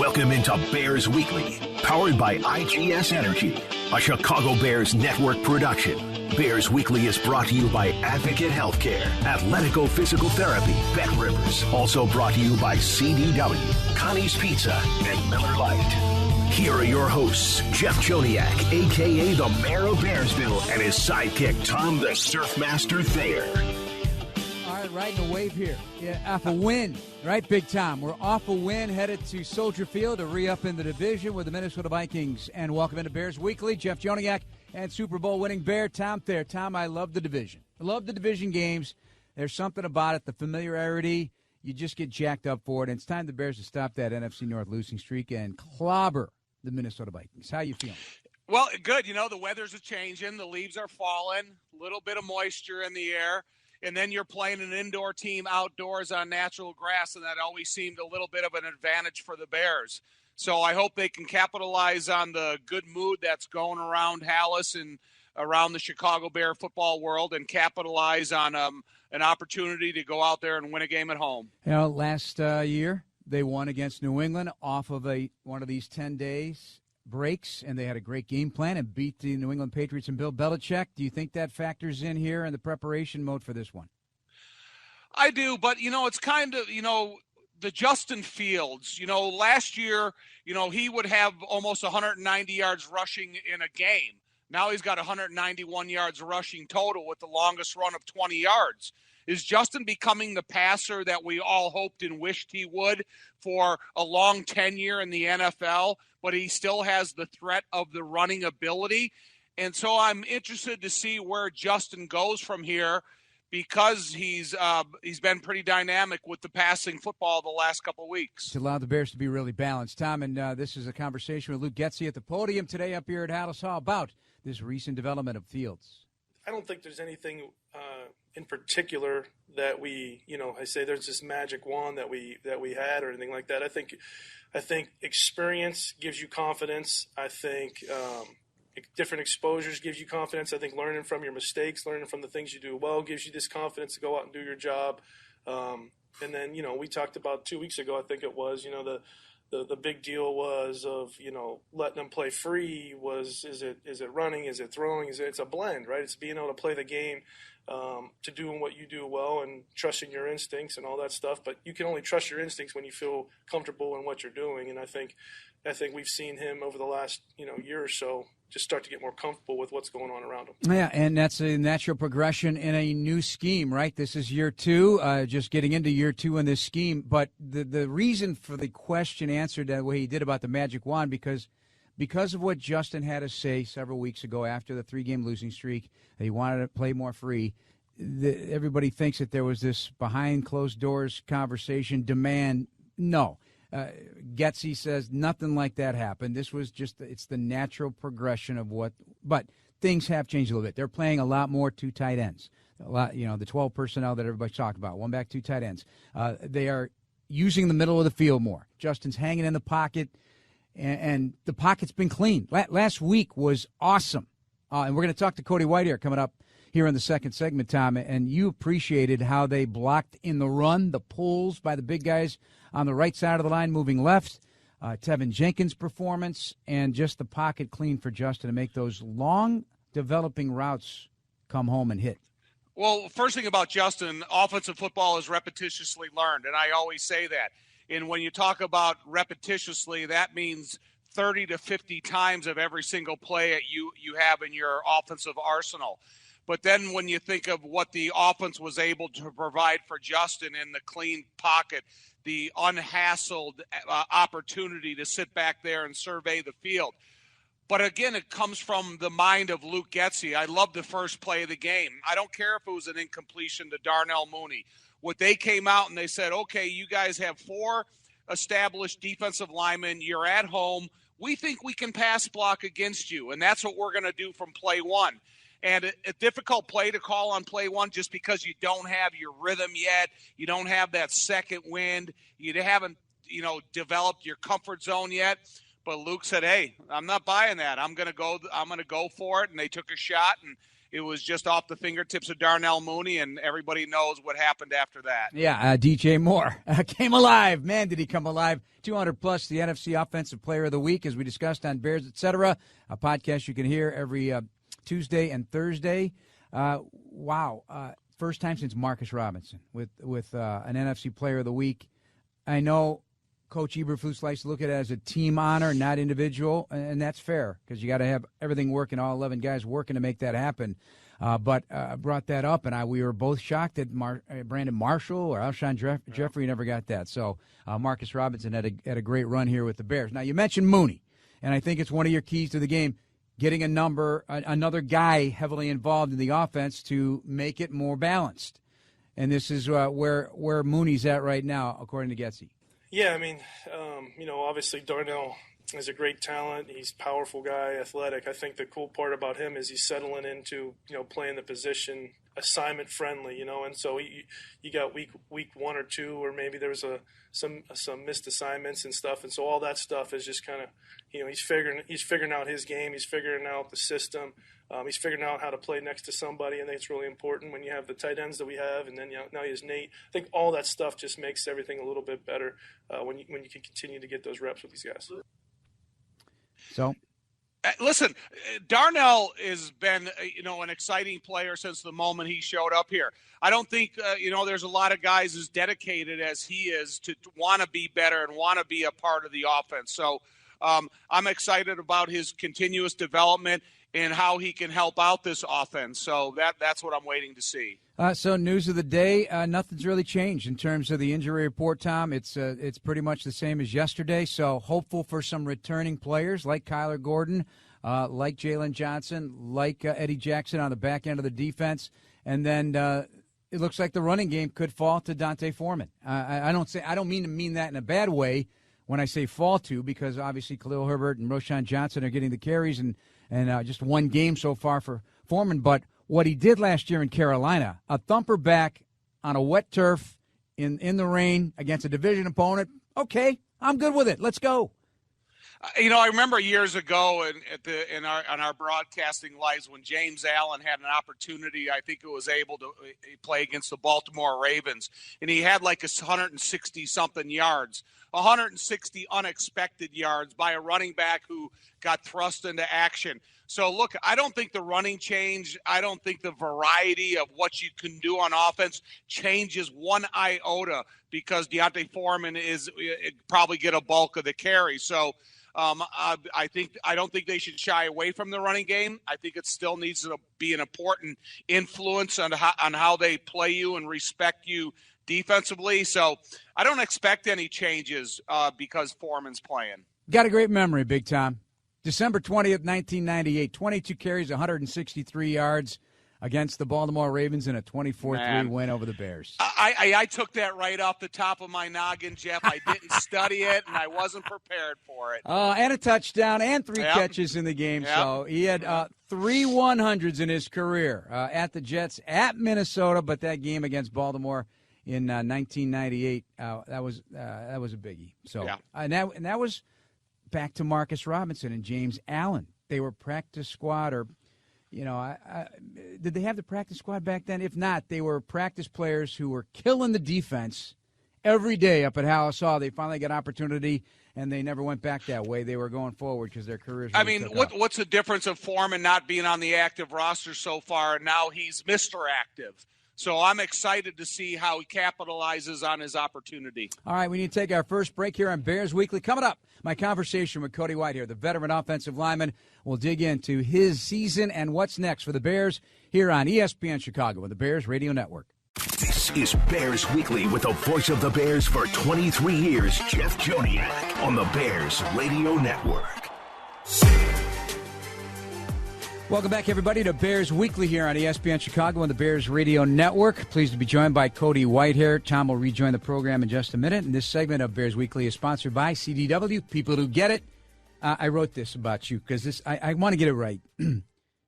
Welcome into Bears Weekly, powered by IGS Energy, a Chicago Bears network production. Bears Weekly is brought to you by Advocate Healthcare, Athletico Physical Therapy, Bet Rivers. Also brought to you by CDW, Connie's Pizza, and Miller Lite. Here are your hosts, Jeff Joniak, a.k.a. the Mayor of Bearsville, and his sidekick, Tom the Surfmaster Thayer. All right, riding a wave here. Yeah, off a win, right, Big Tom? We're off a win, headed to Soldier Field to re-up in the division with the Minnesota Vikings. And welcome into Bears Weekly. Jeff Joniak and Super Bowl winning Bear, Tom Thayer. Tom, I love the division. I love the division games. There's something about it, the familiarity. You just get jacked up for it. And it's time the Bears to stop that NFC North losing streak and clobber the Minnesota Vikings. How you feeling? Well, good. You know, the weather's changing. The leaves are falling. A little bit of moisture in the air. And then you're playing an indoor team outdoors on natural grass, and that always seemed a little bit of an advantage for the Bears. So I hope they can capitalize on the good mood that's going around Hallis and around the Chicago Bear football world and capitalize on an opportunity to go out there and win a game at home. You know, last year they won against New England off of one of these 10 days breaks, and they had a great game plan and beat the New England Patriots and Bill Belichick. Do you think that factors in here in the preparation mode for this one? I do, but, you know, it's kind of, you know, the Justin Fields, you know, last year, you know, he would have almost 190 yards rushing in a game. Now he's got 191 yards rushing total with the longest run of 20 yards. Is Justin becoming the passer that we all hoped and wished he would for a long tenure in the NFL, but he still has the threat of the running ability? And so I'm interested to see where Justin goes from here, because he's been pretty dynamic with the passing football the last couple of weeks. It's allowed the Bears to be really balanced. Tom, and this is a conversation with Luke Getsy at the podium today up here at Hallis Hall about this recent development of Fields. I don't think there's anything in particular that we, you know, I say there's this magic wand that we had or anything like that. I think experience gives you confidence. I think different exposures gives you confidence. I think learning from your mistakes, learning from the things you do well gives you this confidence to go out and do your job. And then, you know, we talked about 2 weeks ago, I think it was, you know, the big deal was of, you know, letting them play free. Is it running? Is it throwing? It's a blend, right? It's being able to play the game, to doing what you do well and trusting your instincts and all that stuff. But you can only trust your instincts when you feel comfortable in what you're doing. And I think we've seen him over the last, you know, year or so just start to get more comfortable with what's going on around him. Yeah, and that's a natural progression in a new scheme, right? This is year two, just getting into year two in this scheme. But the reason for the question answered that way he did about the magic wand, because of what Justin had to say several weeks ago after the 3-game losing streak, that he wanted to play more free. Everybody thinks that there was this behind closed doors conversation, demand. No. Getsy says nothing like that happened. This was it's the natural progression of but things have changed a little bit. They're playing a lot more two tight ends. A lot, you know, the 12 personnel that everybody's talked about, one back, two tight ends. They are using the middle of the field more. Justin's hanging in the pocket, and the pocket's been clean. Last week was awesome. And we're going to talk to Cody Whitehair coming up here in the second segment, Tom, and you appreciated how they blocked in the run, the pulls by the big guys on the right side of the line moving left, Tevin Jenkins' performance, and just the pocket clean for Justin to make those long developing routes come home and hit. Well, first thing about Justin, offensive football is repetitiously learned, and I always say that. And when you talk about repetitiously, that means 30 to 50 times of every single play that you have in your offensive arsenal. But then when you think of what the offense was able to provide for Justin in the clean pocket, the unhassled opportunity to sit back there and survey the field. But again, it comes from the mind of Luke Getsy. I love the first play of the game. I don't care if it was an incompletion to Darnell Mooney. What they came out and they said, okay, you guys have 4 established defensive linemen. You're at home. We think we can pass block against you, and that's what we're going to do from play one. And a difficult play to call on play one just because you don't have your rhythm yet. You don't have that second wind. You haven't, you know, developed your comfort zone yet. But Luke said, hey, I'm not buying that. I'm going to go for it. And they took a shot, it was just off the fingertips of Darnell Mooney, and everybody knows what happened after that. Yeah, DJ Moore came alive. Man, did he come alive. 200-plus, the NFC Offensive Player of the Week, as we discussed on Bears, Etc., a podcast you can hear every Tuesday and Thursday. Wow. First time since Marcus Robinson with an NFC Player of the Week. I know Coach Eberflus likes to look at it as a team honor, not individual, and that's fair because you got to have everything working, all 11 guys working to make that happen. But I brought that up, and we were both shocked that Brandon Marshall or Alshon Jeffrey never got that. So Marcus Robinson had a great run here with the Bears. Now, you mentioned Mooney, and I think it's one of your keys to the game, getting another guy heavily involved in the offense to make it more balanced. And this is where Mooney's at right now, according to Getsy. Yeah, I mean, obviously Darnell is a great talent. He's a powerful guy, athletic. I think the cool part about him is he's settling into, playing the position assignment friendly, and so you got week 1 or 2, or maybe there was some missed assignments and stuff, and so all that stuff is just kind of, he's figuring out his game, he's figuring out the system, he's figuring out how to play next to somebody. I think it's really important when you have the tight ends that we have, and then now he has Nate. I think all that stuff just makes everything a little bit better when you can continue to get those reps with these guys. So. Listen, Darnell has been, an exciting player since the moment he showed up here. I don't think, there's a lot of guys as dedicated as he is to want to be better and want to be a part of the offense. So I'm excited about his continuous development and how he can help out this offense. So that's what I'm waiting to see. So news of the day, nothing's really changed in terms of the injury report, Tom. It's pretty much the same as yesterday. So hopeful for some returning players like Kyler Gordon, like Jalen Johnson, like Eddie Jackson on the back end of the defense. And then it looks like the running game could fall to Dante Foreman. I don't mean that in a bad way when I say fall to, because obviously Khalil Herbert and Roschon Johnson are getting the carries and just one game so far for Foreman. But what he did last year in Carolina, a thumper back on a wet turf in the rain against a division opponent, okay, I'm good with it. Let's go. I remember years ago on our broadcasting lives when James Allen had an opportunity. I think it was able to play against the Baltimore Ravens, and he had like 160-something yards, 160 unexpected yards by a running back who got thrust into action. So, look, I don't think the running change, I don't think the variety of what you can do on offense changes one iota because Deontay Foreman is probably get a bulk of the carry. So, I don't think they should shy away from the running game. I think it still needs to be an important influence on how they play you and respect you defensively. So I don't expect any changes because Foreman's playing. Got a great memory, Big Tom. December 20th, 1998, 22 carries, 163 yards against the Baltimore Ravens in a 24-3 win over the Bears. I took that right off the top of my noggin, Jeff. I didn't study it, and I wasn't prepared for it. And a touchdown and 3 catches in the game. Yep. So he had 3 100s in his career at the Jets, at Minnesota, but that game against Baltimore in 1998, that was a biggie. So and that was back to Marcus Robinson and James Allen. They were practice squad or – did they have the practice squad back then? If not, they were practice players who were killing the defense every day up at Hallis Hall. They finally got opportunity, and they never went back that way. They were going forward because their careers really took off. What's the difference of Foreman not being on the active roster so far, and now he's Mr. Active? So I'm excited to see how he capitalizes on his opportunity. All right, we need to take our first break here on Bears Weekly. Coming up, my conversation with Cody Whitehair, the veteran offensive lineman. We'll dig into his season and what's next for the Bears here on ESPN Chicago with the Bears Radio Network. This is Bears Weekly with the voice of the Bears for 23 years, Jeff Joniak, on the Bears Radio Network. Welcome back, everybody, to Bears Weekly here on ESPN Chicago on the Bears Radio Network. Pleased to be joined by Cody Whitehair. Tom will rejoin the program in just a minute. And this segment of Bears Weekly is sponsored by CDW, people who get it. I wrote this about you because I want to get it right.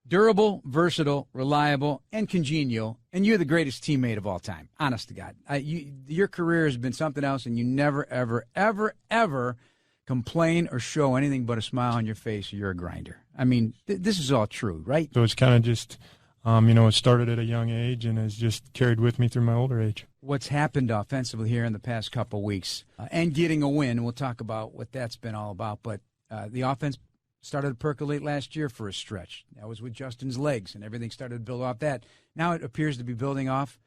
Durable, versatile, reliable, and congenial, and you're the greatest teammate of all time, honest to God. Your career has been something else, and you never, ever, ever, ever complain or show anything but a smile on your face or you're a grinder. I mean, this is all true, right? So it's kind of just It started at a young age and has just carried with me through my older age. What's happened offensively here in the past couple of weeks and getting a win, we'll talk about what that's been all about, but the offense started to percolate last year for a stretch. That was with Justin's legs, and everything started to build off that. Now it appears to be building off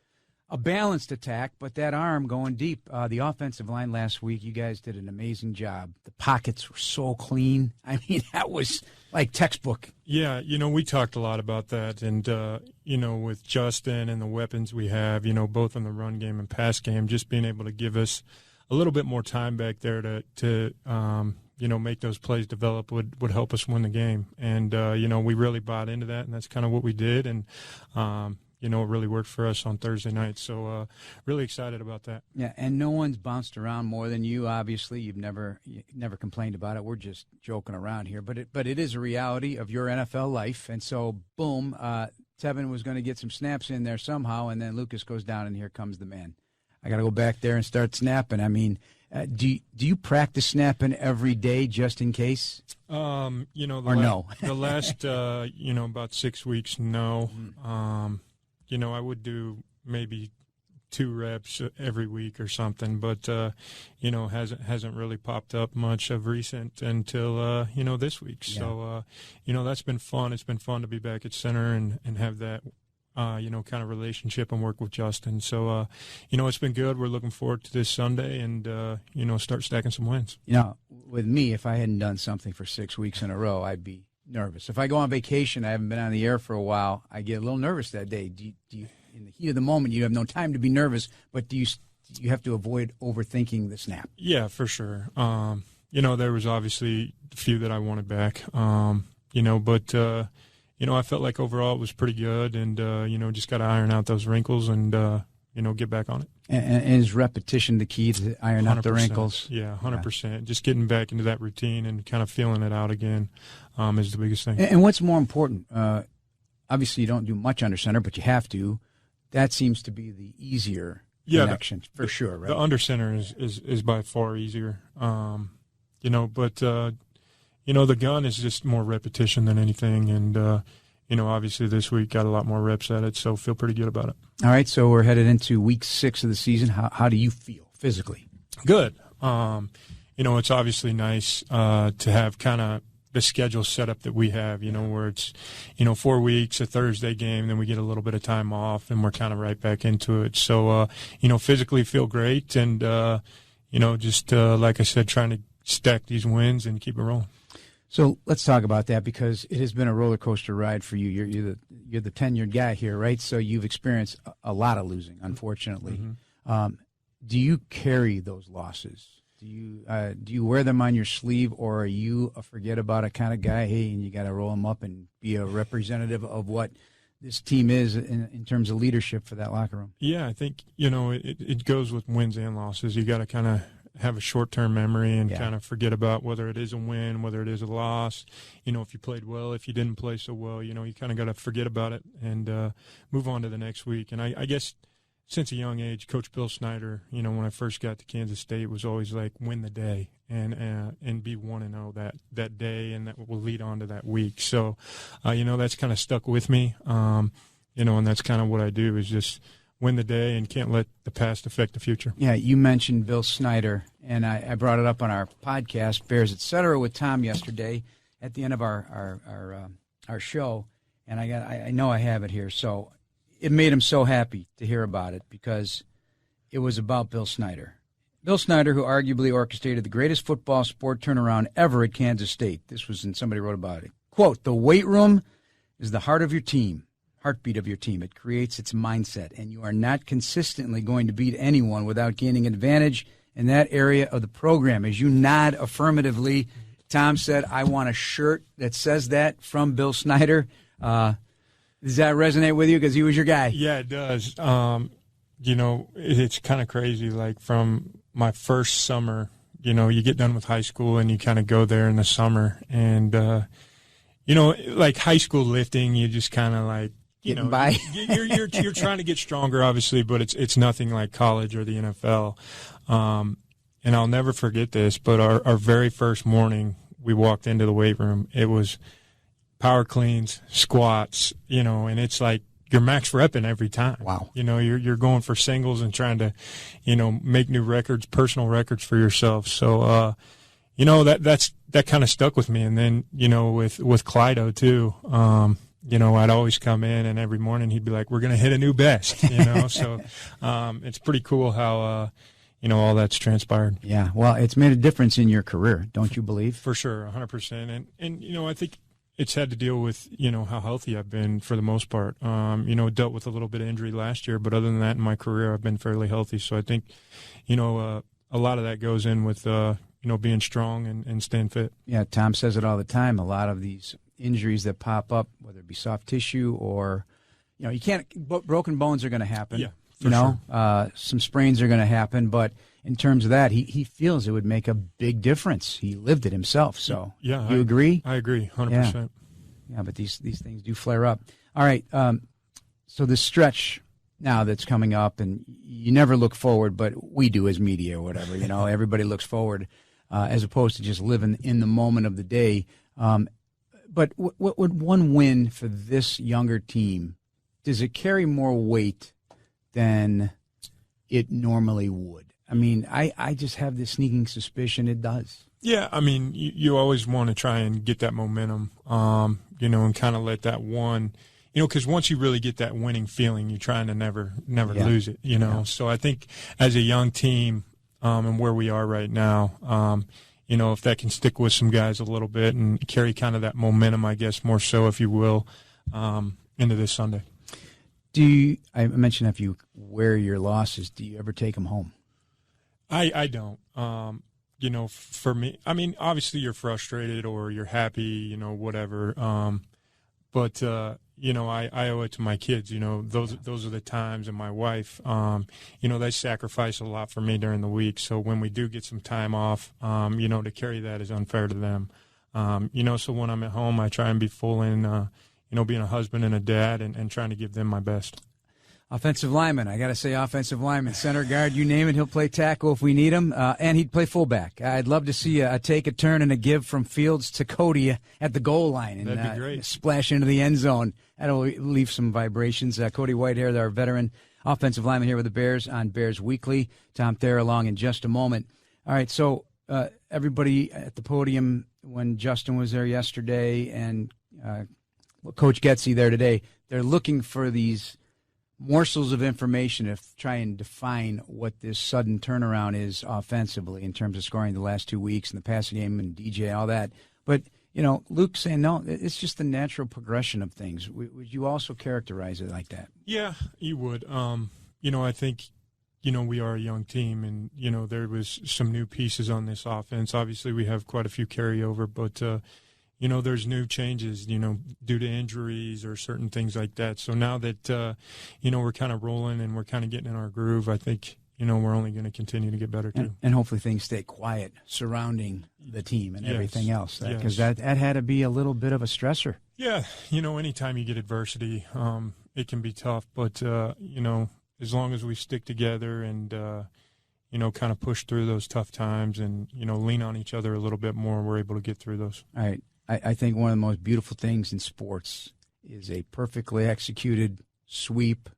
a balanced attack, but that arm going deep. The offensive line last week, you guys did an amazing job. The pockets were so clean. I mean, that was like textbook. Yeah, we talked a lot about that. And, with Justin and the weapons we have, both in the run game and pass game, just being able to give us a little bit more time back there to make those plays develop would help us win the game. And, we really bought into that, and that's kind of what we did. And, it really worked for us on Thursday night. So really excited about that. Yeah, and no one's bounced around more than you, obviously. You've never complained about it. We're just joking around here. But it is a reality of your NFL life. And so, boom, Tevin was going to get some snaps in there somehow, and then Lucas goes down, and here comes the man. I got to go back there and start snapping. I mean, do you practice snapping every day just in case? No. The last, about 6 weeks, no. I would do maybe 2 reps every week or something, but hasn't really popped up much of recent until this week. Yeah. So that's been fun. It's been fun to be back at center and have that kind of relationship and work with Justin. So it's been good. We're looking forward to this Sunday and start stacking some wins. With me, if I hadn't done something for 6 weeks in a row, I'd be nervous. If I go on vacation, I haven't been on the air for a while, I get a little nervous that day. Do you in the heat of the moment, you have no time to be nervous, but do you have to avoid overthinking the snap? Yeah, for sure. There was obviously a few that I wanted back, but I felt like overall it was pretty good, and just got to iron out those wrinkles and get back on it. And is repetition the key to iron out the wrinkles? Yeah, 100%. Yeah. Just getting back into that routine and kind of feeling it out again is the biggest thing. And what's more important? Obviously, you don't do much under center, but you have to. That seems to be the easier connection for sure, right? The under center is by far easier. But the gun is just more repetition than anything, and obviously this week got a lot more reps at it, so feel pretty good about it. All right, so we're headed into week 6 of the season. How do you feel physically? Good. It's obviously nice to have kind of the schedule set up that we have, where it's, 4 weeks, a Thursday game, then we get a little bit of time off, and we're kind of right back into it. So, physically feel great, and, just like I said, trying to stack these wins and keep it rolling. So let's talk about that, because it has been a roller coaster ride for you. You're the tenured guy here, right? So you've experienced a lot of losing, unfortunately. Mm-hmm. Do you carry those losses? Do you wear them on your sleeve, or are you a forget about it kind of guy? Hey, and you got to roll them up and be a representative of what this team is in terms of leadership for that locker room? Yeah, I think it goes with wins and losses. You got to kind of have a short-term memory and kind of forget about whether it is a win, whether it is a loss. If you played well, if you didn't play so well, you kind of got to forget about it and move on to the next week. And I guess since a young age, Coach Bill Snyder, when I first got to Kansas State, was always like, win the day and be 1-0 that day, and that will lead on to that week. So, that's kind of stuck with me, and that's kind of what I do, is just win the day and can't let the past affect the future. Yeah, you mentioned Bill Snyder, and I brought it up on our podcast, Bears Etc., with Tom yesterday at the end of our show, and I know I have it here. So it made him so happy to hear about it, because it was about Bill Snyder. Bill Snyder, who arguably orchestrated the greatest football sport turnaround ever at Kansas State. This was, and somebody wrote about it. Quote, "The weight room is the heart of your team. Heartbeat of your team. It creates its mindset, and you are not consistently going to beat anyone without gaining advantage in that area of the program." As you nod affirmatively, Tom said, "I want a shirt that says that from Bill Snyder." Does that resonate with you, because he was your guy? Yeah, it does. It's kind of crazy. Like, from my first summer, you get done with high school and you kind of go there in the summer, and like high school lifting, you just kind of like, getting by. you're trying to get stronger, obviously, but it's nothing like college or the NFL. And I'll never forget this, but our very first morning we walked into the weight room, it was power cleans, squats, and it's like you're max repping every time. Wow. You're going for singles and trying to, make new records, personal records for yourself. So, that kind of stuck with me. And then, with Clydo too, I'd always come in and every morning he'd be like, we're going to hit a new best, so, it's pretty cool how, all that's transpired. Yeah. Well, it's made a difference in your career. Don't you believe? For sure. 100%. And, I think it's had to deal with, how healthy I've been for the most part. Dealt with a little bit of injury last year, but other than that in my career, I've been fairly healthy. So I think, a lot of that goes in with, being strong and staying fit. Yeah, Tom says it all the time. A lot of these injuries that pop up, whether it be soft tissue or, you can't, broken bones are going to happen. Yeah, for sure. Some sprains are going to happen. But in terms of that, he feels it would make a big difference. He lived it himself. So, yeah, you agree? I agree, 100%. Yeah, but these things do flare up. All right, so the stretch now that's coming up, and you never look forward, but we do as media or whatever. Everybody looks forward. As opposed to just living in the moment of the day. But what would one win for this younger team? Does it carry more weight than it normally would? I mean, I just have this sneaking suspicion it does. Yeah, I mean, you always want to try and get that momentum, and kind of let that one, because once you really get that winning feeling, you're trying to never lose it, Yeah. So I think as a young team, and where we are right now, if that can stick with some guys a little bit and carry kind of that momentum, I guess, more so, if you will, into this Sunday. I mentioned if you wear your losses, do you ever take them home? I don't. For me, I mean, obviously you're frustrated or you're happy, whatever. But I owe it to my kids. Those are the times, and my wife. They sacrifice a lot for me during the week. So when we do get some time off, to carry that is unfair to them. So when I'm at home, I try and be full in, being a husband and a dad, and trying to give them my best. Offensive lineman. I got to say offensive lineman. Center guard, you name it, he'll play tackle if we need him. And he'd play fullback. I'd love to see a take, a turn, and a give from Fields to Cody at the goal line. And, that'd be great. Splash into the end zone. That'll leave some vibrations. Cody Whitehair, our veteran offensive lineman here with the Bears on Bears Weekly. Tom Thayer along in just a moment. All right, so everybody at the podium when Justin was there yesterday and Coach Getsy there today, they're looking for these morsels of information to try and define what this sudden turnaround is offensively in terms of scoring the last 2 weeks and the passing game and DJ, all that. But, Luke's saying, no, it's just the natural progression of things. Would you also characterize it like that? Yeah, you would. I think, we are a young team, and, there was some new pieces on this offense. Obviously, we have quite a few carryover, but, there's new changes, due to injuries or certain things like that. So now that, we're kind of rolling and we're kind of getting in our groove, I think, we're only going to continue to get better too. And hopefully things stay quiet surrounding the team and everything else. Because Yes. that had to be a little bit of a stressor. Yeah, anytime you get adversity, it can be tough. But, as long as we stick together and, kind of push through those tough times and, lean on each other a little bit more, we're able to get through those. All right. I think one of the most beautiful things in sports is a perfectly executed sweep,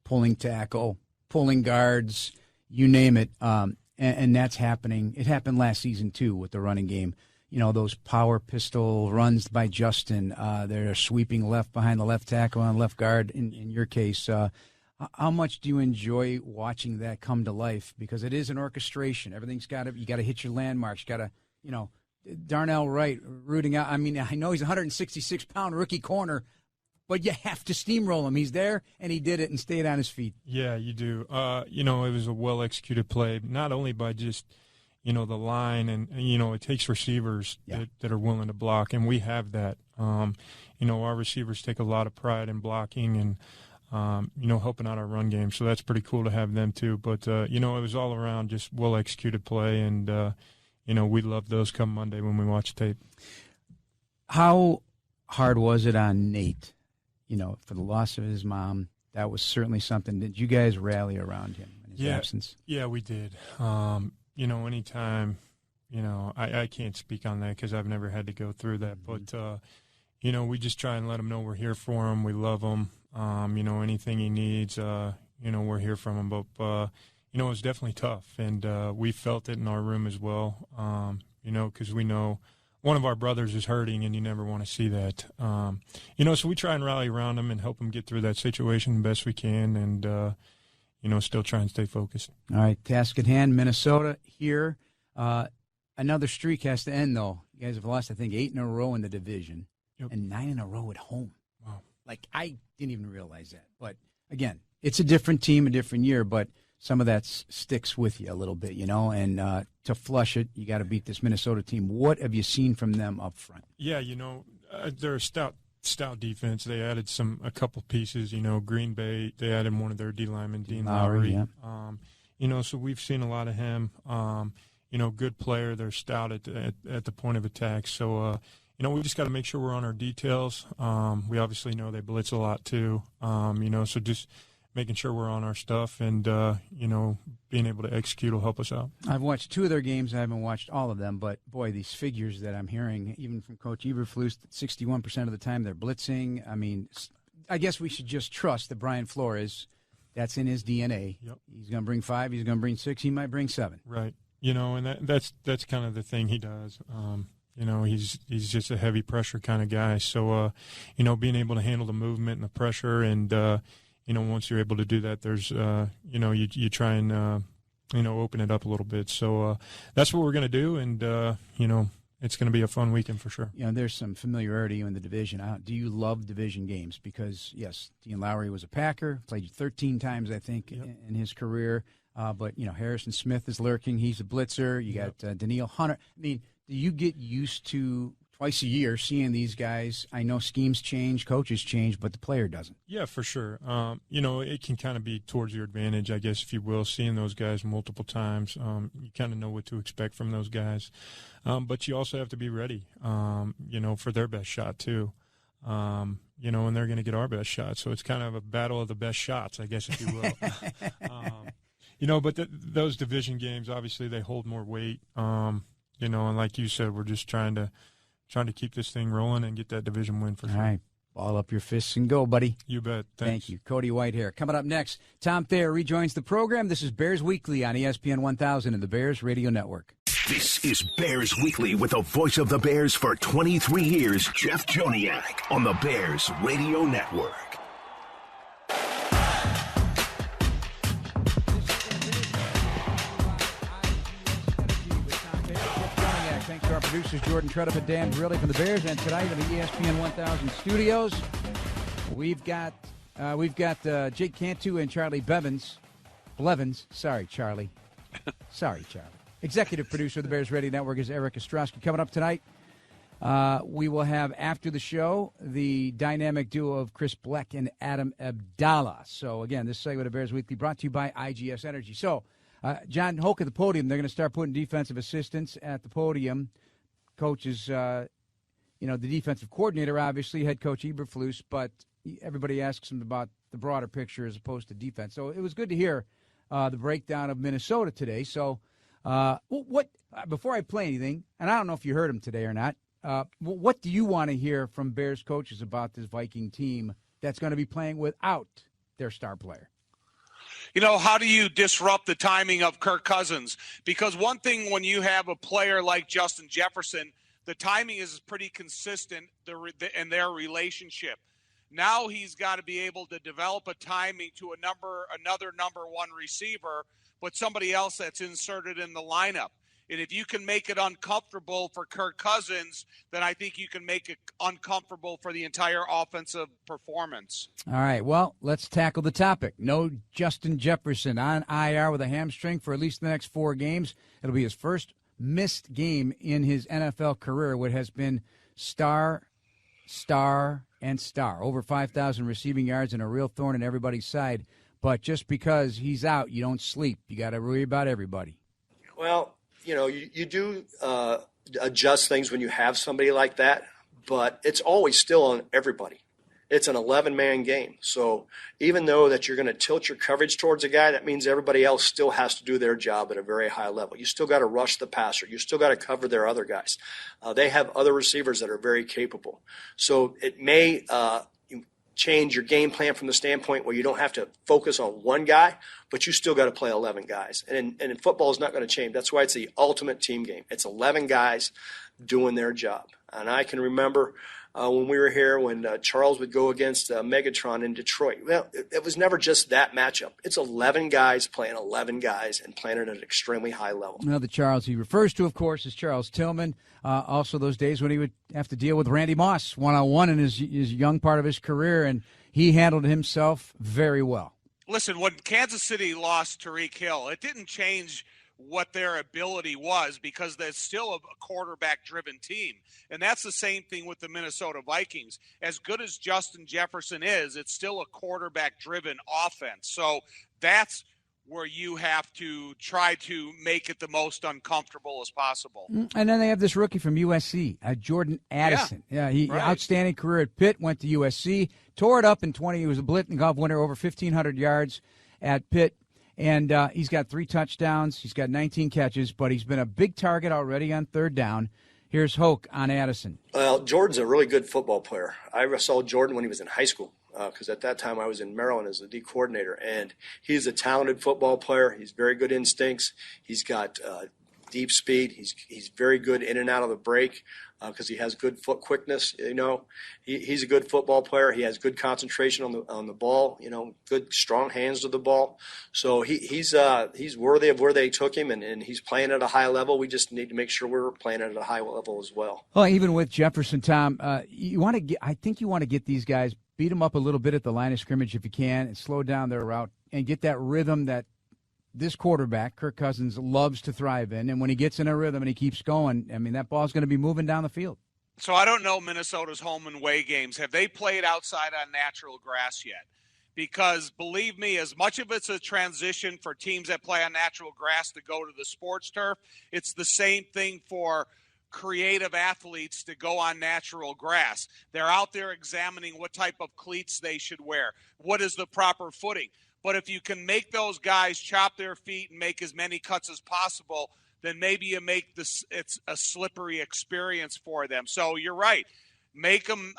pulling tackle, pulling guards, you name it. And that's happening. It happened last season, too, with the running game. Those power pistol runs by Justin. They're sweeping left behind the left tackle and left guard in your case. How much do you enjoy watching that come to life? Because it is an orchestration. Everything's you got to hit your landmarks. You got to, Darnell Wright rooting out. I mean, I know he's a 166-pound rookie corner, but you have to steamroll him. He's there, and he did it and stayed on his feet. Yeah, you do. It was a well-executed play, not only by just, the line, and it takes receivers that are willing to block, and we have that. Our receivers take a lot of pride in blocking and, helping out our run game. So that's pretty cool to have them too. But, it was all around just well-executed play, and, we love those come Monday when we watch tape. How hard was it on Nate, for the loss of his mom? That was certainly something. Did you guys rally around him in his absence? Yeah, we did. Anytime, I can't speak on that because I've never had to go through that. But, we just try and let him know we're here for him. We love him. Anything he needs, we're here from him. But, it was definitely tough, and we felt it in our room as well, because we know one of our brothers is hurting, and you never want to see that. So we try and rally around him and help him get through that situation the best we can, and, still try and stay focused. All right, task at hand, Minnesota here. Another streak has to end, though. You guys have lost, I think, 8 in a row in the division. Yep. And 9 in a row at home. Wow. I didn't even realize that. But, again, it's a different team, a different year, but some of that sticks with you a little bit, and to flush it, you got to beat this Minnesota team. What have you seen from them up front? Yeah, they're a stout defense. They added a couple pieces, Green Bay, they added one of their D linemen, Dean Lowry. Yeah. So we've seen a lot of him. Good player. They're stout at the point of attack. So, we just got to make sure we're on our details. We obviously know they blitz a lot too. So just making sure we're on our stuff and, being able to execute will help us out. I've watched 2 of their games. I haven't watched all of them, but, boy, these figures that I'm hearing, even from Coach Eberflus, 61% of the time they're blitzing. I mean, I guess we should just trust that Brian Flores, that's in his DNA. Yep. He's going to bring 5. He's going to bring 6. He might bring 7. Right. And that's kind of the thing he does. He's just a heavy pressure kind of guy. So, being able to handle the movement and the pressure and, once you're able to do that, there's, you try and, open it up a little bit. So that's what we're going to do. And, it's going to be a fun weekend for sure. There's some familiarity in the division. Do you love division games? Because, yes, Dean Lowry was a Packer, played 13 times, I think, in his career. But, Harrison Smith is lurking. He's a blitzer. You got Daniil Hunter. I mean, do you get used to twice a year seeing these guys? I know schemes change, coaches change, but the player doesn't. Yeah, for sure. It can kind of be towards your advantage, I guess, if you will, seeing those guys multiple times. You kind of know what to expect from those guys. But you also have to be ready, for their best shot too. And they're going to get our best shot. So it's kind of a battle of the best shots, I guess, if you will. But those division games, obviously, they hold more weight. And like you said, we're just trying to keep this thing rolling and get that division win for sure. All right. Ball up your fists and go, buddy. You bet. Thanks. Thank you. Cody Whitehair. Coming up next, Tom Thayer rejoins the program. This is Bears Weekly on ESPN 1000 and the Bears Radio Network. This is Bears Weekly with the voice of the Bears for 23 years, Jeff Joniak, on the Bears Radio Network. Thanks to our producers, Jordan Tredup and Dan Brilli from the Bears. And tonight in the ESPN 1000 studios, we've got Jake Cantu and Charlie Blevins. Sorry, Charlie. Executive producer of the Bears Radio Network is Eric Ostrowski. Coming up tonight, we will have, after the show, the dynamic duo of Chris Bleck and Adam Abdallah. So, again, this segment of Bears Weekly brought to you by IGS Energy. So, John Hoke at the podium. They're going to start putting defensive assistants at the podium. Coaches, the defensive coordinator, obviously, head coach Eberflus, but everybody asks him about the broader picture as opposed to defense. So it was good to hear the breakdown of Minnesota today. So before I play anything, and I don't know if you heard him today or not, what do you want to hear from Bears coaches about this Viking team that's going to be playing without their star player? How do you disrupt the timing of Kirk Cousins? Because one thing when you have a player like Justin Jefferson, the timing is pretty consistent in their relationship. Now he's got to be able to develop a timing to another number one receiver, but somebody else that's inserted in the lineup. And if you can make it uncomfortable for Kirk Cousins, then I think you can make it uncomfortable for the entire offensive performance. All right, well, let's tackle the topic. No Justin Jefferson on IR with a hamstring for at least the next 4 games. It'll be his first missed game in his NFL career, what has been star, and star. Over 5,000 receiving yards and a real thorn in everybody's side. But just because he's out, you don't sleep. You got to worry about everybody. Well, you do adjust things when you have somebody like that, but it's always still on everybody. It's an 11-man game. So even though that you're going to tilt your coverage towards a guy, that means everybody else still has to do their job at a very high level. You still got to rush the passer. You still got to cover their other guys. They have other receivers that are very capable. So it may change your game plan from the standpoint where you don't have to focus on one guy, but you still got to play 11 guys. And in football, it's not going to change. That's why it's the ultimate team game. It's 11 guys doing their job. And I can remember when we were here, when Charles would go against Megatron in Detroit. Well, it was never just that matchup. It's 11 guys playing 11 guys and playing at an extremely high level. Now, the Charles he refers to, of course, is Charles Tillman. Also those days when he would have to deal with Randy Moss one-on-one in his young part of his career, and he handled himself very well. Listen, when Kansas City lost Tyreek Hill, it didn't change what their ability was, because they're still a quarterback-driven team. And that's the same thing with the Minnesota Vikings. As good as Justin Jefferson is, it's still a quarterback-driven offense. So that's where you have to try to make it the most uncomfortable as possible. And then they have this rookie from USC, Jordan Addison. Yeah, he right. Outstanding career at Pitt, went to USC, tore it up in 20. He was a Blitnikoff winner, over 1,500 yards at Pitt. And he's got 3 touchdowns. He's got 19 catches, but he's been a big target already on third down. Here's Hoke on Addison. Well, Jordan's a really good football player. I saw Jordan when he was in high school, because at that time I was in Maryland as the D coordinator. And he's a talented football player. He's very good instincts. He's got deep speed. He's very good in and out of the break, because he has good foot quickness. You know, he's a good football player. He has good concentration on the ball. You know, good strong hands to the ball. So he's worthy of where they took him, and he's playing at a high level. We just need to make sure we're playing at a high level as well. Well, even with Jefferson, Tom, I think you want to get these guys, beat them up a little bit at the line of scrimmage if you can, and slow down their route and get that rhythm that this quarterback, Kirk Cousins, loves to thrive in. And when he gets in a rhythm and he keeps going, I mean, that ball's going to be moving down the field. So I don't know Minnesota's home and away games. Have they played outside on natural grass yet? Because believe me, as much of it's a transition for teams that play on natural grass to go to the sports turf, it's the same thing for creative athletes to go on natural grass. They're out there examining what type of cleats they should wear. What is the proper footing? But if you can make those guys chop their feet and make as many cuts as possible, then maybe you make it's a slippery experience for them. So you're right. Make them,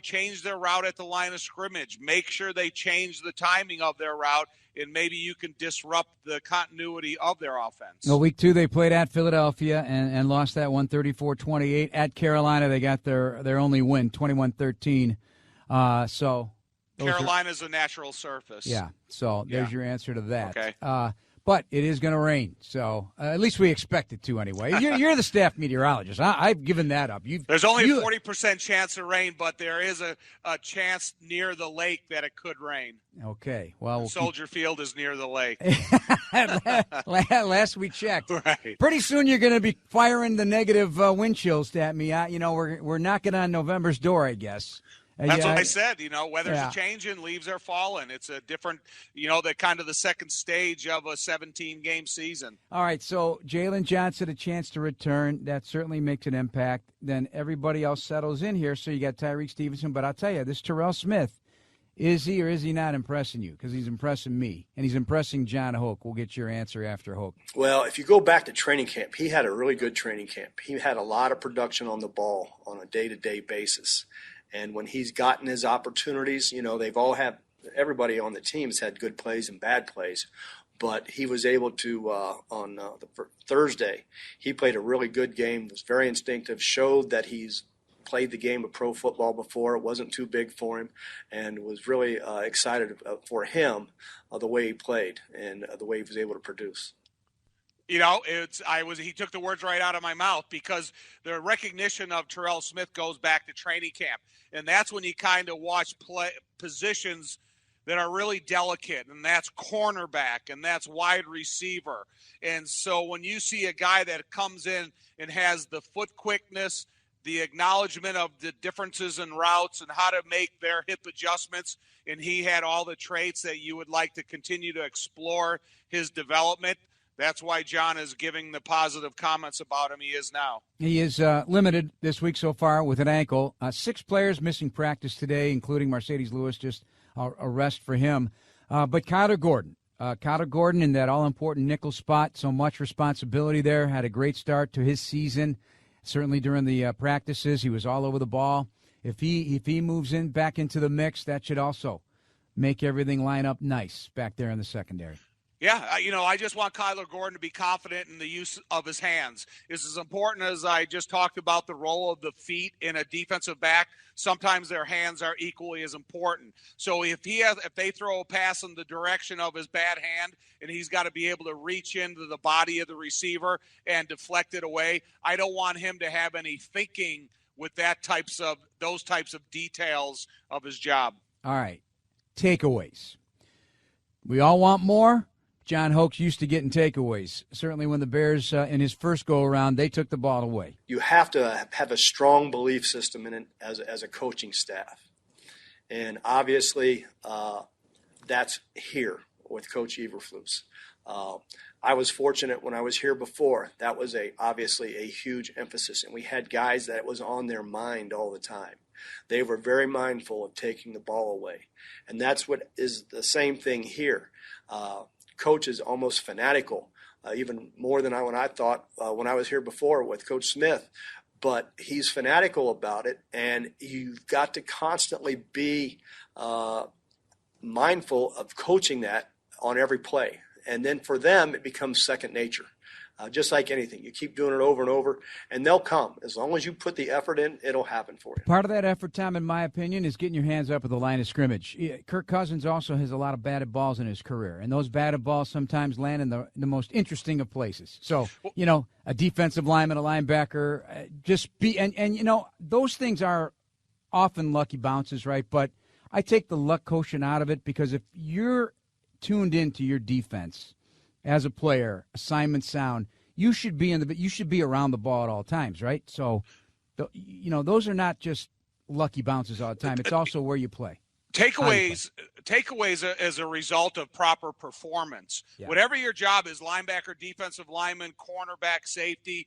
change their route at the line of scrimmage. Make sure they change the timing of their route, and maybe you can disrupt the continuity of their offense. Well, week 2 they played at Philadelphia and lost that one 34-28. At Carolina, they got their only win, 21-13. Carolina's a natural surface. Yeah, so there's your answer to that. Okay. But it is going to rain, so at least we expect it to anyway. You're the staff meteorologist. I've given that up. There's only a 40% chance of rain, but there is a chance near the lake that it could rain. Okay. Well, Soldier Field is near the lake. Last we checked. Right. Pretty soon you're going to be firing the negative wind chills at me. We're knocking on November's door, I guess. That's what I said. Weather's changing, leaves are falling. It's a different, the kind of the second stage of a 17-game season. All right, so Jalen Johnson a chance to return. That certainly makes an impact. Then everybody else settles in here. So you got Tyreek Stevenson, but I'll tell you, this Terrell Smith, is he or is he not impressing you? Because he's impressing me, and he's impressing John Hoke. We'll get your answer after Hoke. Well, if you go back to training camp, he had a really good training camp. He had a lot of production on the ball on a day-to-day basis. And when he's gotten his opportunities, everybody on the team has had good plays and bad plays. But he was able to, on Thursday, he played a really good game, was very instinctive, showed that he's played the game of pro football before. It wasn't too big for him, and was really excited for him the way he played and the way he was able to produce. He took the words right out of my mouth, because the recognition of Terrell Smith goes back to training camp. And that's when you kind of watch positions that are really delicate, and that's cornerback, and that's wide receiver. And so when you see a guy that comes in and has the foot quickness, the acknowledgement of the differences in routes and how to make their hip adjustments, and he had all the traits that you would like to continue to explore his development, That's why John is giving the positive comments about him he is now. He is limited this week so far with an ankle. 6 players missing practice today, including Mercedes Lewis, just a rest for him. But Kyler Gordon in that all-important nickel spot, so much responsibility there, had a great start to his season. Certainly during the practices, he was all over the ball. If he moves in back into the mix, that should also make everything line up nice back there in the secondary. Yeah, I just want Kyler Gordon to be confident in the use of his hands. It's as important as I just talked about the role of the feet in a defensive back. Sometimes their hands are equally as important. So if they throw a pass in the direction of his bad hand, and he's got to be able to reach into the body of the receiver and deflect it away, I don't want him to have any thinking with those types of details of his job. All right, takeaways. We all want more. John Hoke's used to getting takeaways. Certainly when the Bears, in his first go-around, they took the ball away. You have to have a strong belief system in it as a coaching staff. And obviously, that's here with Coach Eberflus. I was fortunate when I was here before. That was obviously a huge emphasis, and we had guys that was on their mind all the time. They were very mindful of taking the ball away, and that's what is the same thing here. Coach is almost fanatical, even more than I thought when I was here before with Coach Smith. But he's fanatical about it, and you've got to constantly be mindful of coaching that on every play. And then for them, it becomes second nature. Just like anything, you keep doing it over and over, and they'll come. As long as you put the effort in, it'll happen for you. Part of that effort, Tom, in my opinion, is getting your hands up at the line of scrimmage. Kirk Cousins also has a lot of batted balls in his career, and those batted balls sometimes land in the most interesting of places. So, a defensive lineman, a linebacker, those things are often lucky bounces, right? But I take the luck quotient out of it, because if you're tuned into your defense as a player, assignment sound, you should be around the ball at all times, right? So, those are not just lucky bounces all the time. It's also where you play. Takeaways as a result of proper performance. Yeah. Whatever your job is, linebacker, defensive lineman, cornerback, safety,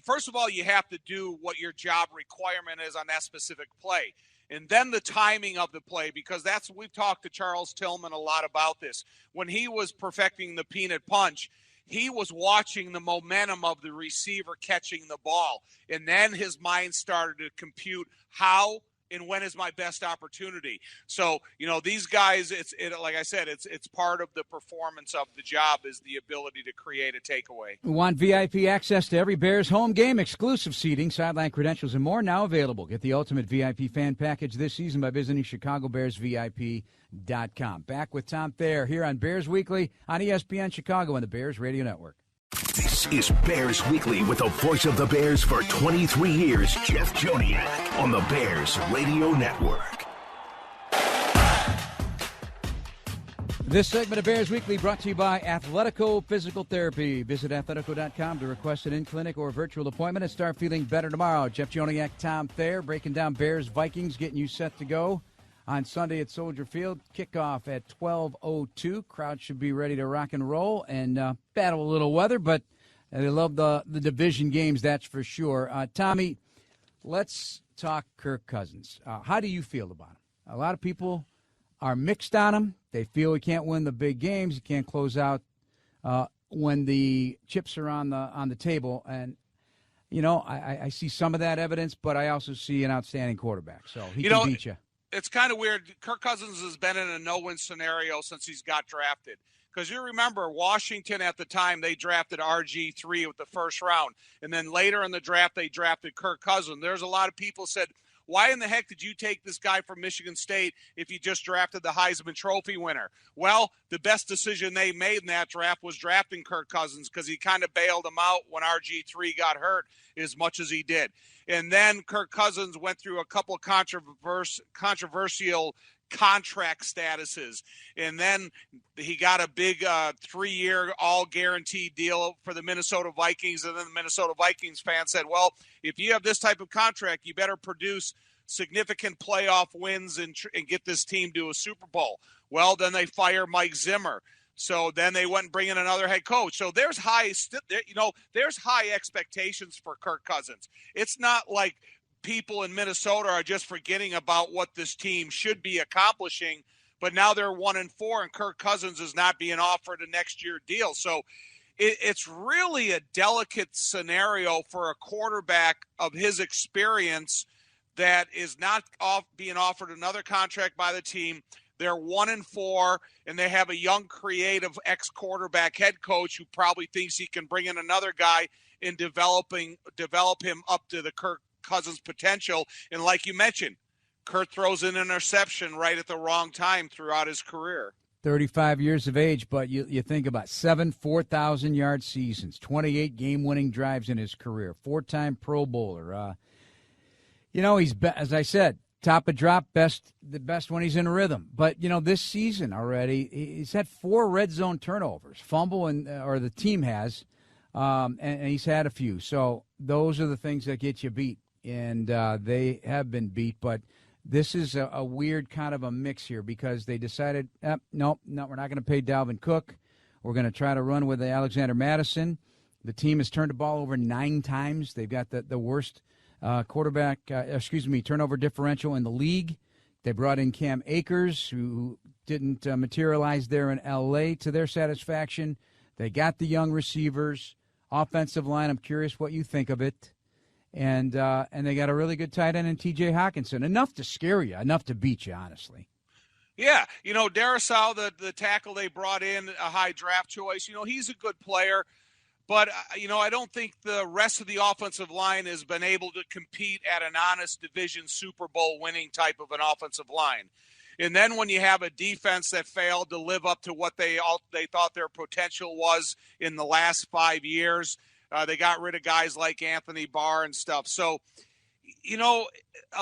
first of all, you have to do what your job requirement is on that specific play. And then the timing of the play, because we've talked to Charles Tillman a lot about this. When he was perfecting the peanut punch, he was watching the momentum of the receiver catching the ball. And then his mind started to compute how and when is my best opportunity. So, these guys, like I said, it's part of the performance of the job is the ability to create a takeaway. We want VIP access to every Bears home game, exclusive seating, sideline credentials, and more now available. Get the ultimate VIP fan package this season by visiting ChicagoBearsVIP.com. Back with Tom Thayer here on Bears Weekly on ESPN Chicago and the Bears Radio Network. This is Bears Weekly with the voice of the Bears for 23 years, Jeff Joniak, on the Bears Radio Network. This segment of Bears Weekly brought to you by Athletico Physical Therapy. Visit athletico.com to request an in-clinic or virtual appointment and start feeling better tomorrow. Jeff Joniak, Tom Thayer, breaking down Bears-Vikings, getting you set to go on Sunday at Soldier Field. Kickoff at 12:02. Crowd should be ready to rock and roll and battle a little weather, but they love the division games, that's for sure. Tommy, let's talk Kirk Cousins. How do you feel about him? A lot of people are mixed on him. They feel he can't win the big games. He can't close out when the chips are on the table. And, I see some of that evidence, but I also see an outstanding quarterback. So he can beat you. It's kind of weird. Kirk Cousins has been in a no-win scenario since he's got drafted. Because you remember, Washington at the time, they drafted RG3 with the first round. And then later in the draft, they drafted Kirk Cousins. There's a lot of people said, why in the heck did you take this guy from Michigan State if you just drafted the Heisman Trophy winner? Well, the best decision they made in that draft was drafting Kirk Cousins because he kind of bailed him out when RG3 got hurt as much as he did. And then Kirk Cousins went through a couple of controversial contract statuses. And then he got a big 3-year all-guaranteed deal for the Minnesota Vikings. And then the Minnesota Vikings fans said, well, if you have this type of contract, you better produce significant playoff wins and get this team to a Super Bowl. Well, then they fire Mike Zimmer. So then they went and bring in another head coach. So there's high expectations for Kirk Cousins. It's not like people in Minnesota are just forgetting about what this team should be accomplishing, but now they're 1-4 and Kirk Cousins is not being offered a next year deal. So it's really a delicate scenario for a quarterback of his experience that is not being offered another contract by the team. They're 1-4, and they have a young, creative ex-quarterback head coach who probably thinks he can bring in another guy and develop him up to the Kirk Cousins potential. And like you mentioned, Kurt throws an interception right at the wrong time throughout his career. 35 years of age, but you think about 7 4,000-yard seasons, 28 game-winning drives in his career, 4-time Pro Bowler. He's, as I said, top of drop, the best when he's in rhythm. But, this season already, he's had 4 red zone turnovers, fumble, or the team has, and he's had a few. So those are the things that get you beat, and they have been beat. But this is a weird kind of a mix here because they decided, no, we're not going to pay Dalvin Cook. We're going to try to run with Alexander Mattison. The team has turned the ball over 9 times. They've got the worst turnover differential in the league. They brought in Cam Akers, who didn't materialize there in L.A. to their satisfaction. They got the young receivers, offensive line. I'm curious what you think of it. And they got a really good tight end in T.J. Hockenson. Enough to scare you, enough to beat you, honestly. Yeah, Darrisaw, the tackle they brought in, a high draft choice, he's a good player. But, I don't think the rest of the offensive line has been able to compete at an honest division Super Bowl winning type of an offensive line. And then when you have a defense that failed to live up to what they thought their potential was in the last 5 years, they got rid of guys like Anthony Barr and stuff. So,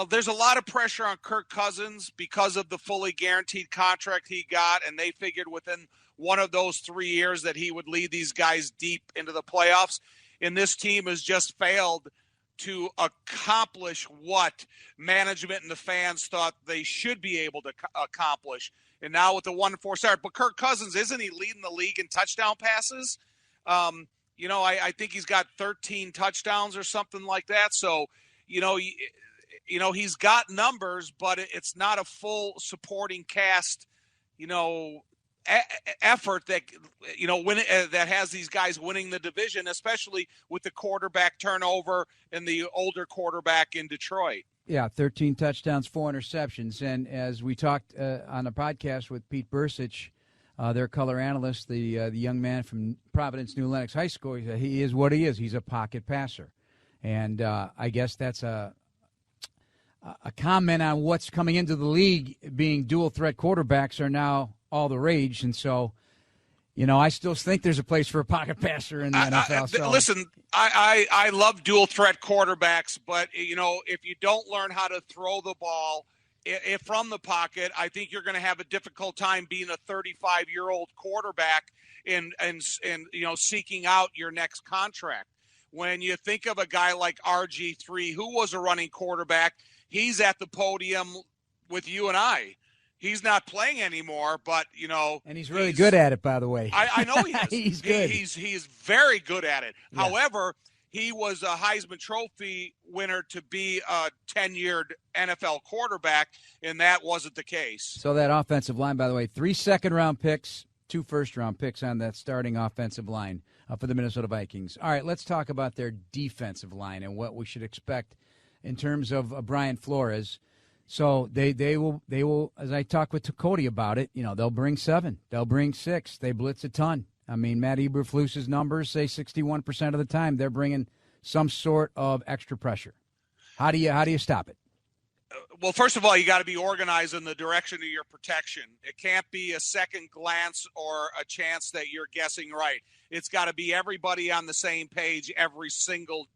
there's a lot of pressure on Kirk Cousins because of the fully guaranteed contract he got, and they figured within one of those 3 years that he would lead these guys deep into the playoffs. And this team has just failed to accomplish what management and the fans thought they should be able to accomplish. And now with the 1-4 start, but Kirk Cousins, isn't he leading the league in touchdown passes? I think he's got 13 touchdowns or something like that. So, he's got numbers, but it's not a full supporting cast, effort that that has these guys winning the division, especially with the quarterback turnover and the older quarterback in Detroit. Yeah, 13 touchdowns, 4 interceptions, and as we talked on a podcast with Pete Bursich, their color analyst, the young man from Providence New Lenox High School, he said he is what he is. He's a pocket passer, and I guess that's a comment on what's coming into the league. Being dual threat quarterbacks are now all the rage, and so, I still think there's a place for a pocket passer in the NFL. Listen, I love dual threat quarterbacks, but if you don't learn how to throw the ball from the pocket, I think you're going to have a difficult time being a 35-year-old quarterback and seeking out your next contract. When you think of a guy like RG3, who was a running quarterback, he's at the podium with you and I. He's not playing anymore, but, And he's really good at it, by the way. I know he is. He's good. He is very good at it. Yeah. However, he was a Heisman Trophy winner to be a tenured NFL quarterback, and that wasn't the case. So that offensive line, by the way, 3 second-round picks, 2 first-round picks on that starting offensive line for the Minnesota Vikings. All right, let's talk about their defensive line and what we should expect in terms of Brian Flores. So they will, as I talked with Cody about it, they'll bring 7, they'll bring 6, they blitz a ton. I mean, Matt Eberflus's numbers say 61% of the time they're bringing some sort of extra pressure. How do you stop it? Well, first of all, you got to be organized in the direction of your protection. It can't be a second glance or a chance that you're guessing right. It's got to be everybody on the same page, every single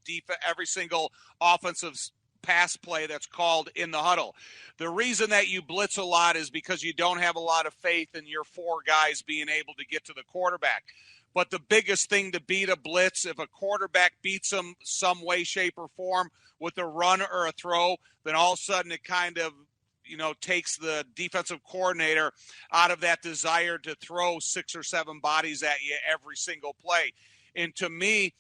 offensive pass play that's called in the huddle. The reason that you blitz a lot is because you don't have a lot of faith in your 4 guys being able to get to the quarterback. But the biggest thing to beat a blitz, if a quarterback beats them some way, shape, or form with a run or a throw, then all of a sudden it kind of, takes the defensive coordinator out of that desire to throw 6 or 7 bodies at you every single play. And to me,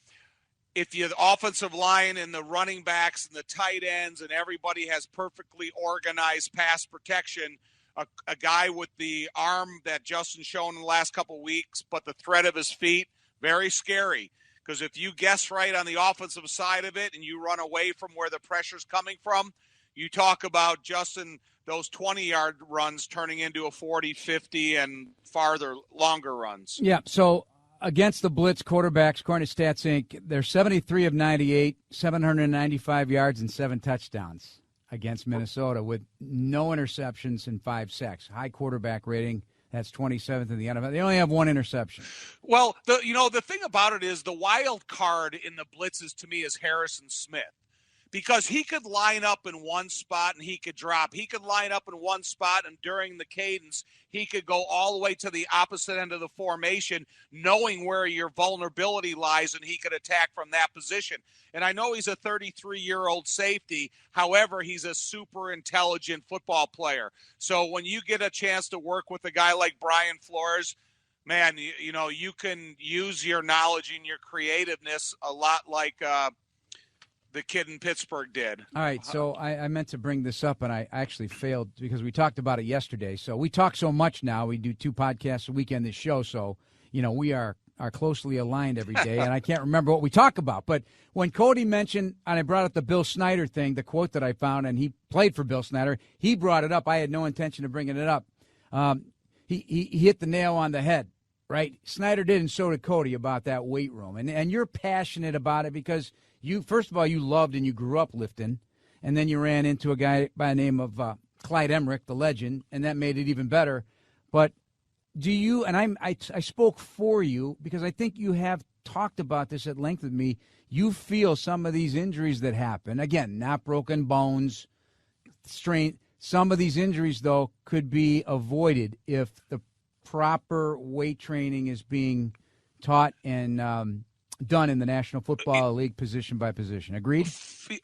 if the offensive line and the running backs and the tight ends and everybody has perfectly organized pass protection, a guy with the arm that Justin's shown in the last couple of weeks, but the threat of his feet, very scary. Because if you guess right on the offensive side of it and you run away from where the pressure's coming from, you talk about, Justin, those 20-yard runs turning into a 40, 50, and farther, longer runs. Yeah, so against the blitz quarterbacks, according to Stats Inc., they're 73 of 98, 795 yards and 7 touchdowns against Minnesota with no interceptions and 5 sacks. High quarterback rating. That's 27th in the NFL. They only have 1 interception. Well, the thing about it is the wild card in the blitzes to me is Harrison Smith. Because he could line up in one spot and he could drop. He could line up in one spot, and during the cadence, he could go all the way to the opposite end of the formation, knowing where your vulnerability lies, and he could attack from that position. And I know he's a 33-year-old safety. However, he's a super intelligent football player. So when you get a chance to work with a guy like Brian Flores, man, you can use your knowledge and your creativeness a lot like the kid in Pittsburgh did. All right, so I meant to bring this up, and I actually failed because we talked about it yesterday. So we talk so much now. We do 2 podcasts a week on this show, so, we are closely aligned every day, and I can't remember what we talk about. But when Cody mentioned, and I brought up the Bill Snyder thing, the quote that I found, and he played for Bill Snyder, he brought it up. I had no intention of bringing it up. He hit the nail on the head, right? Snyder did, and so did Cody, about that weight room. And you're passionate about it because – first of all, you loved and you grew up lifting, and then you ran into a guy by the name of Clyde Emmerich, the legend, and that made it even better. But do you, and I spoke for you because I think you have talked about this at length with me, you feel some of these injuries that happen, again, not broken bones, strain, some of these injuries, though, could be avoided if the proper weight training is being taught and done in the National Football League position by position. Agreed?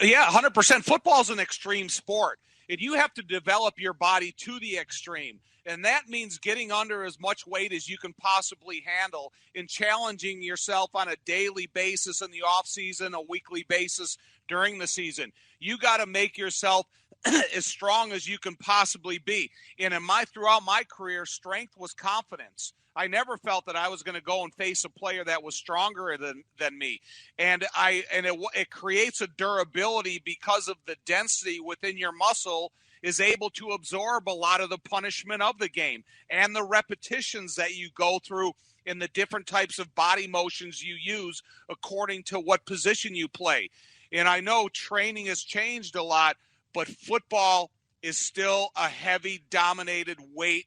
Yeah, 100%. Football is an extreme sport, and you have to develop your body to the extreme. And that means getting under as much weight as you can possibly handle and challenging yourself on a daily basis in the off season, a weekly basis during the season. You got to make yourself as strong as you can possibly be. And throughout my career, strength was confidence. I never felt that I was going to go and face a player that was stronger than me. And it creates a durability because of the density within your muscle is able to absorb a lot of the punishment of the game and the repetitions that you go through in the different types of body motions you use according to what position you play. And I know training has changed a lot, but football is still a heavy dominated weight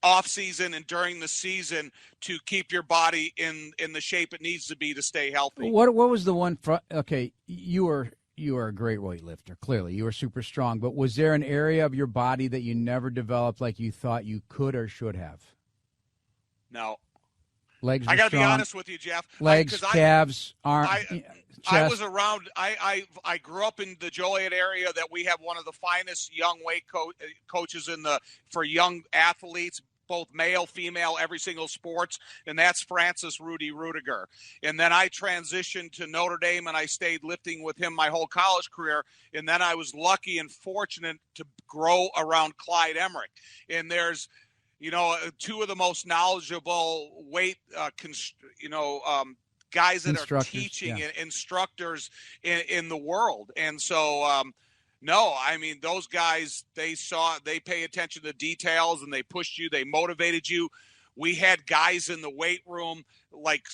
off season and during the season to keep your body in the shape it needs to be to stay healthy. What was the one? Okay, you are a great weightlifter. Clearly, you were super strong. But was there an area of your body that you never developed like you thought you could or should have? No. Legs. I got to be honest with you, Jeff. Legs, calves, arms. I was around. I grew up in the Joliet area that we have one of the finest young weight coaches for young athletes, both male, female, every single sports, and that's Francis Rudy Rudiger. And then I transitioned to Notre Dame, and I stayed lifting with him my whole college career. And then I was lucky and fortunate to grow around Clyde Emmerich. And there's, two of the most knowledgeable weight, guys that are teaching and instructors in the world. And so, no, I mean, those guys, they pay attention to details and they pushed you, they motivated you. We had guys in the weight room like,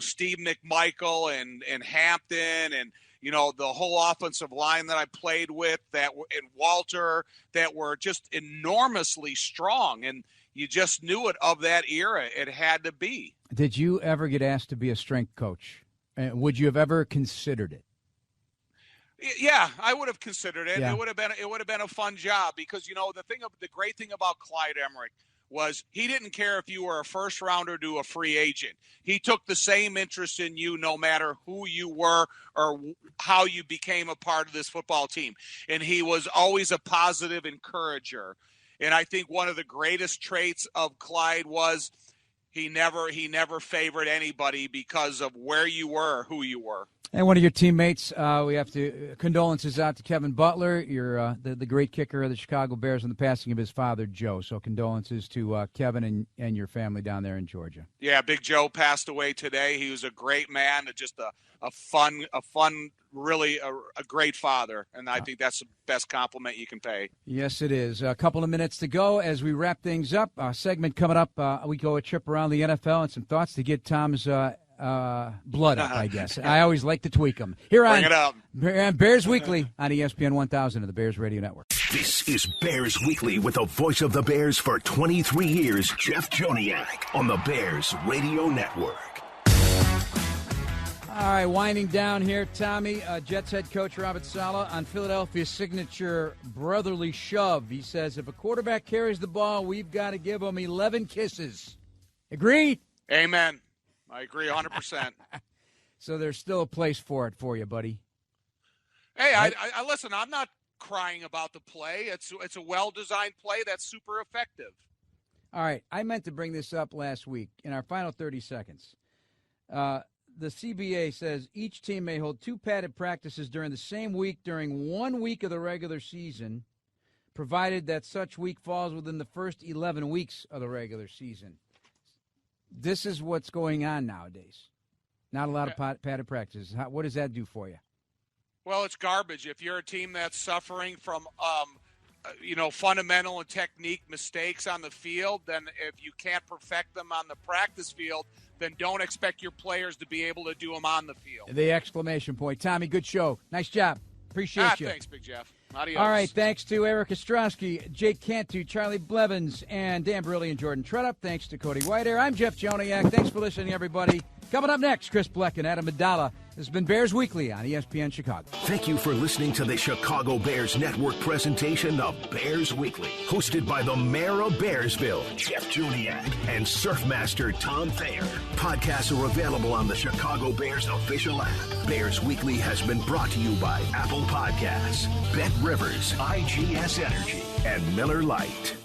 Steve McMichael and Hampton and, the whole offensive line that I played with and Walter that were just enormously strong. And you just knew it of that era. It had to be. Did you ever get asked to be a strength coach? Would you have ever considered it? Yeah, I would have considered it. Yeah. It would have been a fun job because the great thing about Clyde Emmerich was he didn't care if you were a first rounder to a free agent. He took the same interest in you no matter who you were or how you became a part of this football team. And he was always a positive encourager. And I think one of the greatest traits of Clyde was he never favored anybody because of where you were or who you were. And one of your teammates, we have to condolences out to Kevin Butler, you're the great kicker of the Chicago Bears, on the passing of his father, Joe. So condolences to Kevin and your family down there in Georgia. Yeah, Big Joe passed away today. He was a great man, just a fun, really a great father, and I think that's the best compliment you can pay. Yes, it is. A couple of minutes to go as we wrap things up. Segment coming up, we go a trip around the NFL and some thoughts to get Tom's blood up, I guess. I always like to tweak them. Here on Bears Weekly on ESPN 1000 of the Bears Radio Network. This is Bears Weekly with the voice of the Bears for 23 years, Jeff Joniak, on the Bears Radio Network. All right, winding down here, Tommy. Jets head coach Robert Saleh on Philadelphia's signature brotherly shove. He says, if a quarterback carries the ball, we've got to give him 11 kisses. Agreed? Amen. I agree 100%. So there's still a place for it for you, buddy. Hey, I listen, I'm not crying about the play. It's a well-designed play that's super effective. All right, I meant to bring this up last week in our final 30 seconds. The CBA says each team may hold 2 padded practices during the same week during 1 week of the regular season, provided that such week falls within the first 11 weeks of the regular season. This is what's going on nowadays. Not a lot of padded practices. What does that do for you? Well, it's garbage. If you're a team that's suffering from, fundamental and technique mistakes on the field, then if you can't perfect them on the practice field, then don't expect your players to be able to do them on the field. The exclamation point. Tommy, good show. Nice job. Appreciate you. Thanks, Big Jeff. Adios. All right, thanks to Eric Ostrowski, Jake Cantu, Charlie Blevins, and Dan Brilli and Jordan Tredup. Thanks to Cody Whitehair. I'm Jeff Joniak. Thanks for listening, everybody. Coming up next, Chris Bleck and Adam Abdallah. This has been Bears Weekly on ESPN Chicago. Thank you for listening to the Chicago Bears Network presentation of Bears Weekly, hosted by the mayor of Bearsville, Jeff Joniak, and Surfmaster Tom Thayer. Podcasts are available on the Chicago Bears official app. Bears Weekly has been brought to you by Apple Podcasts, Bet Rivers, IGS Energy, and Miller Lite.